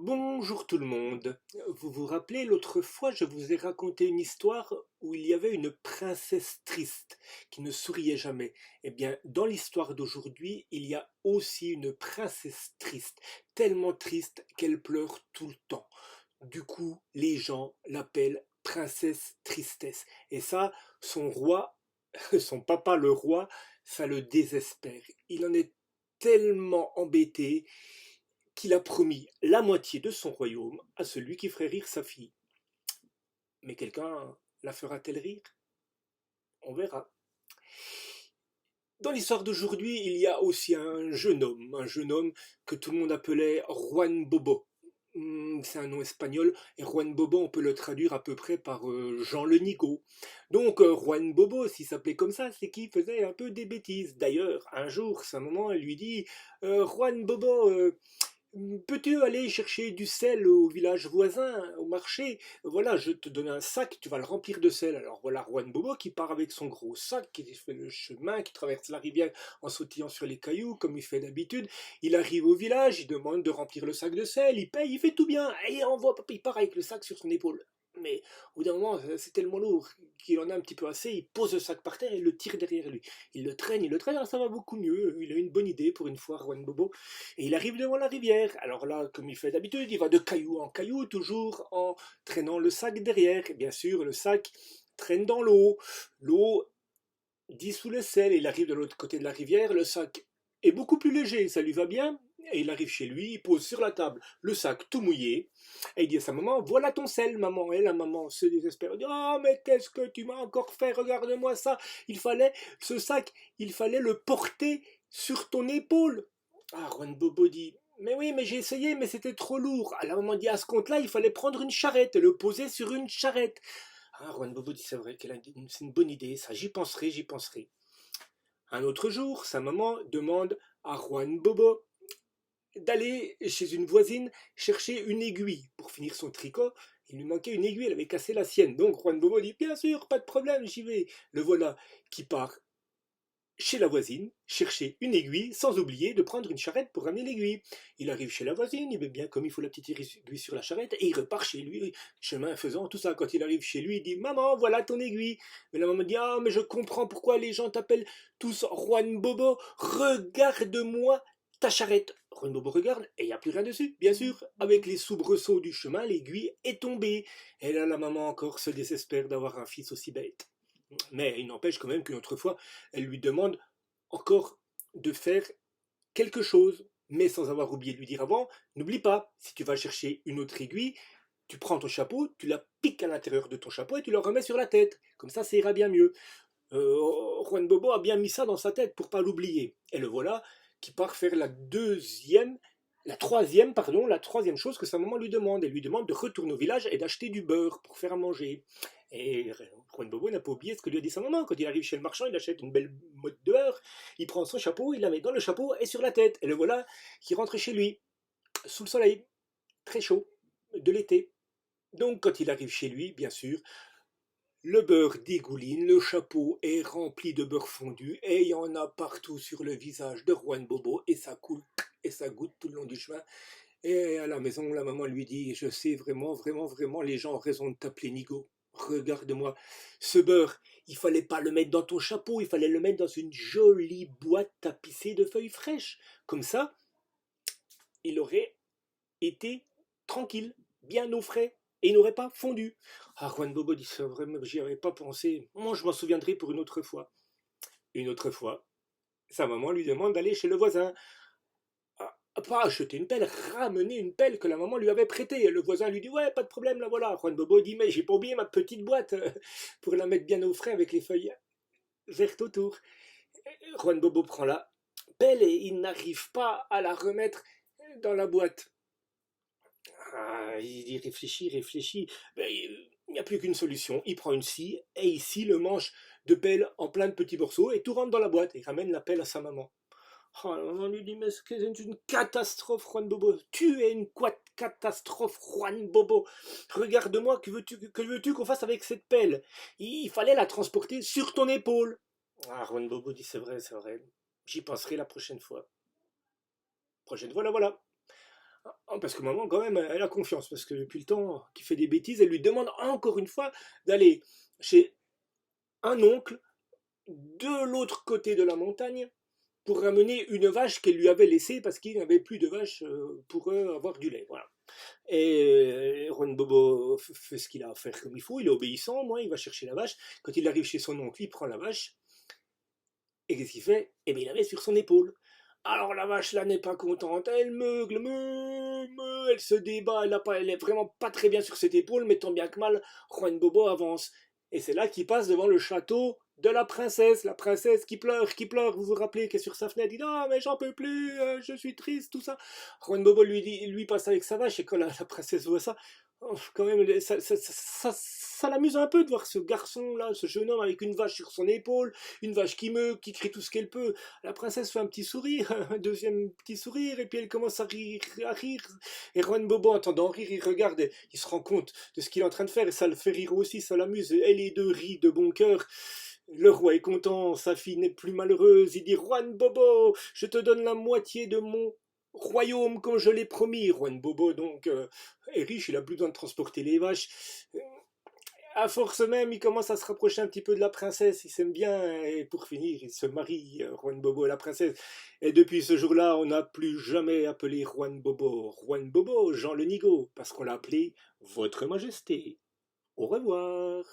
Bonjour tout le monde. Vous vous rappelez, l'autre fois, je vous ai raconté une histoire où il y avait une princesse triste qui ne souriait jamais. Eh bien, dans l'histoire d'aujourd'hui, il y a aussi une princesse triste, tellement triste qu'elle pleure tout le temps. Du coup, les gens l'appellent princesse tristesse. Et ça, son roi, son papa le roi, ça le désespère. Il en est tellement embêté qu'il a promis la moitié de son royaume à celui qui ferait rire sa fille. Mais quelqu'un la fera-t-elle rire? On verra. Dans l'histoire d'aujourd'hui, il y a aussi un jeune homme que tout le monde appelait Juan Bobo. C'est un nom espagnol, et Juan Bobo, on peut le traduire à peu près par Jean le Nigo. Donc Juan Bobo, s'il s'appelait comme ça, c'est qu'il faisait un peu des bêtises. D'ailleurs, un jour, sa maman elle lui dit Juan Bobo, peux-tu aller chercher du sel au village voisin, au marché? Voilà, je te donne un sac, tu vas le remplir de sel. Alors voilà Juan Bobo qui part avec son gros sac, qui fait le chemin, qui traverse la rivière en sautillant sur les cailloux, comme il fait d'habitude. Il arrive au village, il demande de remplir le sac de sel, il paye, il fait tout bien, et il part avec le sac sur son épaule. Mais au bout d'un moment, c'est tellement lourd qu'il en a un petit peu assez, il pose le sac par terre et le tire derrière lui. Il le traîne, alors ça va beaucoup mieux. Il a une bonne idée pour une fois, Juan Bobo. Et il arrive devant la rivière. Alors là, comme il fait d'habitude, il va de caillou en caillou, toujours en traînant le sac derrière. Et bien sûr, le sac traîne dans l'eau. L'eau dissout le sel. Il arrive de l'autre côté de la rivière. Le sac est beaucoup plus léger, ça lui va bien. Et il arrive chez lui, il pose sur la table le sac tout mouillé. Et il dit à sa maman, voilà ton sel, maman. Et la maman se désespère. Elle dit, oh, mais qu'est-ce que tu m'as encore fait? Regarde-moi ça. Ce sac, il fallait le porter sur ton épaule. Ah, Juan Bobo dit, mais oui, mais j'ai essayé, mais c'était trop lourd. À la maman dit, à ce compte-là, il fallait prendre une charrette et le poser sur une charrette. Ah, Juan Bobo dit, c'est vrai, c'est une bonne idée, ça, j'y penserai, j'y penserai. Un autre jour, sa maman demande à Juan Bobo d'aller chez une voisine chercher une aiguille pour finir son tricot. Il lui manquait une aiguille, elle avait cassé la sienne. Donc Juan Bobo dit, bien sûr, pas de problème, j'y vais. Le voilà qui part chez la voisine, chercher une aiguille, sans oublier de prendre une charrette pour ramener l'aiguille. Il arrive chez la voisine, il met bien comme il faut la petite aiguille sur la charrette, et il repart chez lui, chemin faisant, tout ça. Quand il arrive chez lui, il dit maman, voilà ton aiguille. Mais la maman dit ah, mais je comprends pourquoi les gens t'appellent tous Juan Bobo, regarde-moi ta charrette. Juan Bobo regarde, et il n'y a plus rien dessus, bien sûr. Avec les soubresauts du chemin, l'aiguille est tombée. Et là, la maman encore se désespère d'avoir un fils aussi bête. Mais il n'empêche quand même qu'une autre fois, elle lui demande encore de faire quelque chose, mais sans avoir oublié de lui dire avant, n'oublie pas, si tu vas chercher une autre aiguille, tu prends ton chapeau, tu la piques à l'intérieur de ton chapeau et tu la remets sur la tête. Comme ça ira bien mieux. Juan Bobo a bien mis ça dans sa tête pour pas l'oublier. Et le voilà qui part faire la troisième chose que sa maman lui demande. Elle lui demande de retourner au village et d'acheter du beurre pour faire à manger. Et Juan Bobo n'a pas oublié ce que lui a dit sa maman. Quand il arrive chez le marchand, il achète une belle motte de beurre, il prend son chapeau, il la met dans le chapeau et sur la tête. Et le voilà qui rentre chez lui, sous le soleil, très chaud, de l'été. Donc quand il arrive chez lui, bien sûr, le beurre dégouline, le chapeau est rempli de beurre fondu et il y en a partout sur le visage de Juan Bobo et ça coule et ça goutte tout le long du chemin. Et à la maison, la maman lui dit, je sais vraiment, vraiment, vraiment, les gens ont raison de t'appeler Nigo. Regarde-moi, ce beurre, il fallait pas le mettre dans ton chapeau, il fallait le mettre dans une jolie boîte tapissée de feuilles fraîches. Comme ça, il aurait été tranquille, bien au frais, et il n'aurait pas fondu. Ah, Juan Bobo dit ça, vraiment, j'y avais pas pensé. Moi, je m'en souviendrai pour une autre fois. Une autre fois, sa maman lui demande d'aller chez le voisin. Ah, pas acheter une pelle, ramener une pelle que la maman lui avait prêtée. Et le voisin lui dit ouais, pas de problème, la voilà. Juan Bobo dit mais j'ai pas oublié ma petite boîte pour la mettre bien au frais avec les feuilles vertes autour. Juan Bobo prend la pelle et il n'arrive pas à la remettre dans la boîte. Ah, il réfléchit, réfléchit. Ben, il n'y a plus qu'une solution. Il prend une scie et il scie le manche de pelle en plein de petits morceaux et tout rentre dans la boîte. Et il ramène la pelle à sa maman. Oh, la maman lui dit mais c'est une catastrophe, Juan Bobo. Tu es une catastrophe, Juan Bobo. Regarde-moi, que veux-tu qu'on fasse avec cette pelle? Il fallait la transporter sur ton épaule. Ah, Juan Bobo dit c'est vrai. J'y penserai la prochaine fois. Prochaine fois, la voilà. Parce que maman, quand même, elle a confiance, parce que depuis le temps qu'il fait des bêtises, elle lui demande encore une fois d'aller chez un oncle de l'autre côté de la montagne pour ramener une vache qu'elle lui avait laissée parce qu'il n'avait plus de vache pour avoir du lait. Voilà. Et Juan Bobo fait ce qu'il a à faire comme il faut, il est obéissant, moi, il va chercher la vache. Quand il arrive chez son oncle, il prend la vache, et qu'est-ce qu'il fait? Eh bien, il la met sur son épaule. Alors la vache là n'est pas contente, elle meugle, elle se débat, elle est vraiment pas très bien sur cette épaule, mais tant bien que mal, Juan Bobo avance. Et c'est là qu'il passe devant le château de la princesse qui pleure, vous vous rappelez, qui est sur sa fenêtre, il dit ah mais j'en peux plus, je suis triste, tout ça. Juan Bobo lui passe avec sa vache, et quand la princesse voit ça, oh, quand même, ça l'amuse un peu de voir ce garçon-là, ce jeune homme avec une vache sur son épaule, une vache qui meut, qui crie tout ce qu'elle peut. La princesse fait un petit sourire, un deuxième petit sourire, et puis elle commence à rire, à rire. Et Juan Bobo, entendant rire, il regarde, et il se rend compte de ce qu'il est en train de faire, et ça le fait rire aussi, ça l'amuse. Et les deux rient de bon cœur. Le roi est content, sa fille n'est plus malheureuse. Il dit Juan Bobo, je te donne la moitié de mon royaume comme je l'ai promis. Juan Bobo donc est riche, il a plus besoin de transporter les vaches. À force même, il commence à se rapprocher un petit peu de la princesse, il s'aime bien, et pour finir, il se marie, Juan Bobo et la princesse. Et depuis ce jour-là, on n'a plus jamais appelé Juan Bobo, Jean le Nigo, parce qu'on l'a appelé Votre Majesté. Au revoir.